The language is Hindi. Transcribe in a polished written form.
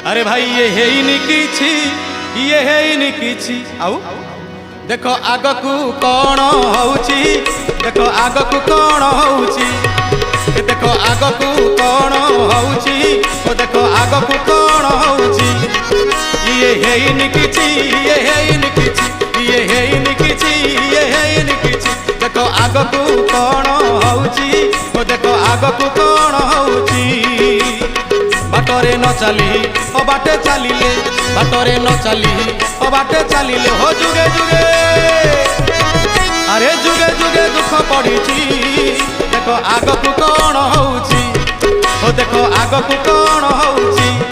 अरे भाई ये हेइनी किछि, ये हेइनी किछि। आउ देखो आगकू कौन होउची, देखो आगकू कौन होउची, देखो आगकू कौन होउची, ओ देखो आगकू कौन होउची। ये हेइनी किछि, ये हेइनी किछि, ये हेइनी किछि, ये हेइनी किछि। देखो आगकू कौन होउची, ओ देखो आगकू कौन होउची। बाटरे न चली ओ बाटे चलिले, बाटरे न चली ओ बाटे चलिले हो जुगे जुगे, अरे जुगे जुगे दुख पड़िछि। देखो आगकू कौन होउची, ओ देखो आगकू कौन होउची।